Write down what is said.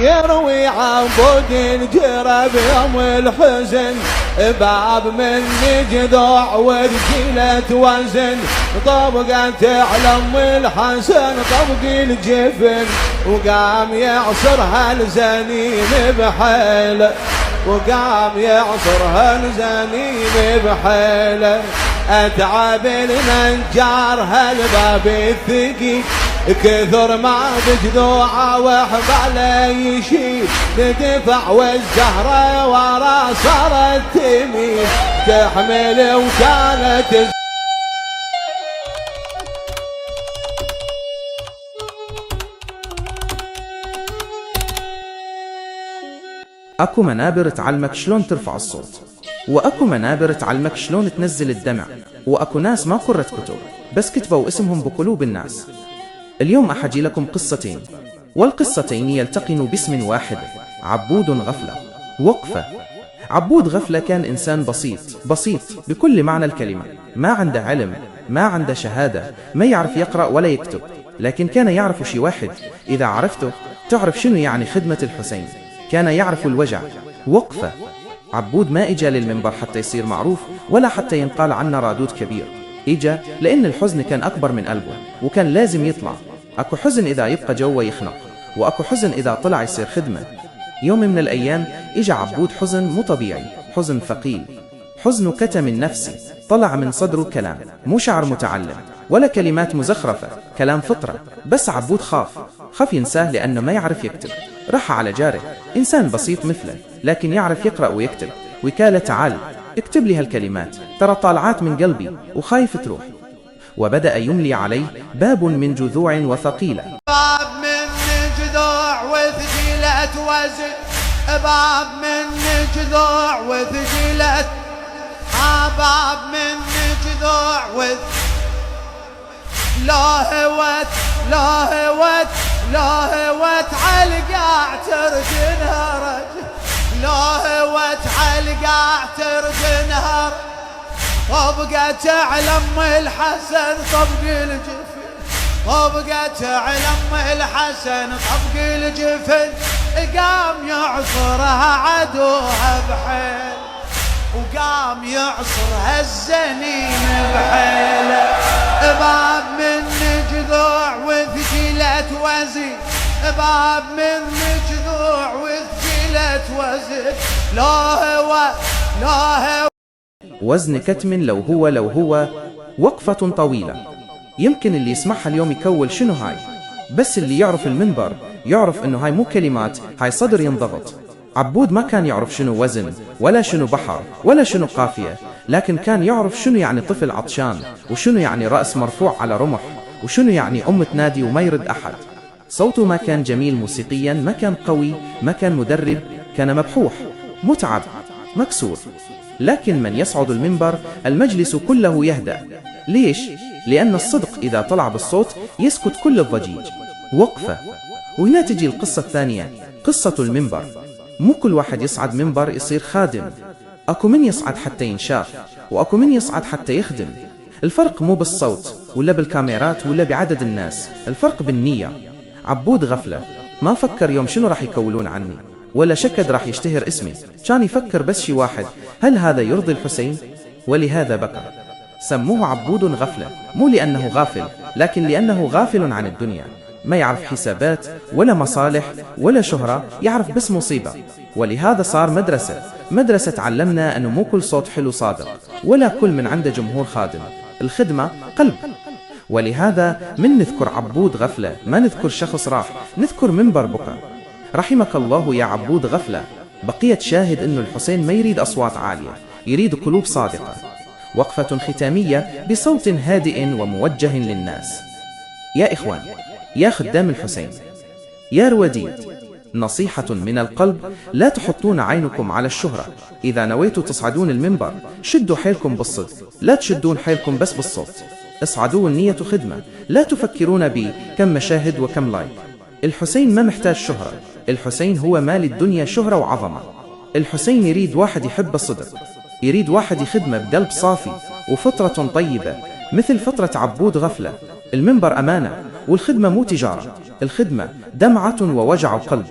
يروي عبود الجرى بيوم الحزن باب من جذوع ورجلة وزن طبقت علم الحسن طبق الجفن وقام يعصرها الزنين بحيله وقام يعصرها الزنين بحيله اتعب المنجار هالباب الثقيل كثر ما بجذوعه وحباله يشيل تدفع والزهره ورا صارت تميل تحمل وكانت اكو منابر تعلمك شلون ترفع الصوت، واكو منابر تعلمك شلون تنزل الدمع، واكو ناس ما قرت كتب بس كتبوا اسمهم بقلوب الناس. اليوم احكي لكم قصتين، والقصتين يلتقن باسم واحد: عبود غفلة. وقفة. عبود غفلة كان إنسان بسيط بكل معنى الكلمة، ما عنده علم، ما عنده شهادة، ما يعرف يقرأ ولا يكتب، لكن كان يعرف شيء واحد إذا عرفته تعرف شنو يعني خدمة الحسين. كان يعرف الوجع. وقفة. عبود ما إجا للمنبر حتى يصير معروف ولا حتى ينقال عنه رادود كبير، إجا لأن الحزن كان أكبر من قلبه وكان لازم يطلع. أكو حزن إذا يبقى جوا يخنق، وأكو حزن إذا طلع يصير خدمة. يوم من الأيام إجا عبود حزن مو طبيعي، حزن ثقيل، حزن كتم النفسي، طلع من صدره كلام مو شعر متعلم ولا كلمات مزخرفة، كلام فطرة. بس عبود خاف ينساه لأنه ما يعرف يكتب. راح على جاره، إنسان بسيط مثله لكن يعرف يقرأ ويكتب، وكاله تعال اكتب لي هالكلمات، ترى طالعات من قلبي وخايف تروح. وبدأ يملي عليه: باب من جذوع وثقيلة. باب من جذوع وثقيلة وزن، باب من جذوع وثقيلة، باب من جذوع لا هوت عالقاع ترجنها رجل، لا هوت عالقاع ترجنها طبقت علم الحسن طبق الجفن، طبقت علم الحسن طبق الجفن قام يعصرها عدوها بحيل، وقام يعصرها الزنين بحيله. باب من جذوع وثقيلة وزن، باب من جذوع وثقيلة وزن، لا هو وزن كتم لو هو. وقفة طويلة. يمكن اللي يسمعها اليوم يكول شنو هاي، بس اللي يعرف المنبر يعرف انه هاي مو كلمات، هاي صدر ينضغط. عبود ما كان يعرف شنو وزن ولا شنو بحر ولا شنو قافية، لكن كان يعرف شنو يعني طفل عطشان، وشنو يعني رأس مرفوع على رمح، وشنو يعني أم تنادي وما يرد أحد. صوته ما كان جميل موسيقيا، ما كان قوي، ما كان مدرب، كان مبحوح، متعب، مكسور. لكن من يصعد المنبر المجلس كله يهدأ. ليش؟ لأن الصدق إذا طلع بالصوت يسكت كل الضجيج. وقفة. وهنا تجي القصة الثانية، قصة المنبر. مو كل واحد يصعد منبر يصير خادم، أكو من يصعد حتى ينشاف، وأكو من يصعد حتى يخدم. الفرق مو بالصوت ولا بالكاميرات ولا بعدد الناس، الفرق بالنية. عبود غفلة ما فكر يوم شنو راح يكولون عني، ولا شكد راح يشتهر اسمي، كان يفكر بس شي واحد: هل هذا يرضي الحسين؟ ولهذا بكى. سموه عبود غفلة، مو لأنه غافل، لكن لأنه غافل عن الدنيا، ما يعرف حسابات ولا مصالح ولا شهرة، يعرف بس مصيبة. ولهذا صار مدرسة تعلمنا أنه مو كل صوت حلو صادق، ولا كل من عنده جمهور خادم، الخدمة قلب. ولهذا من نذكر عبود غفلة ما نذكر شخص راح، نذكر منبر بكى. رحمك الله يا عبود غفلة. بقيت شاهد أنه الحسين ما يريد أصوات عالية، يريد قلوب صادقة. وقفة ختامية بصوت هادئ وموجه للناس. يا إخوان، يا خدام الحسين، يا رواديد، نصيحة من القلب: لا تحطون عينكم على الشهرة. إذا نويتوا تصعدون المنبر شدوا حيلكم بالصدق، لا تشدون حيلكم بس بالصوت. اصعدوا النية خدمة، لا تفكرون بكم مشاهد وكم لايك. الحسين ما محتاج شهرة، الحسين هو مال الدنيا شهرة وعظمة. الحسين يريد واحد يحب الصدق، يريد واحد يخدمه بقلب صافي وفطرة طيبة مثل فطرة عبود غفلة. المنبر أمانة، والخدمة مو تجارة، الخدمة دمعة ووجع قلب.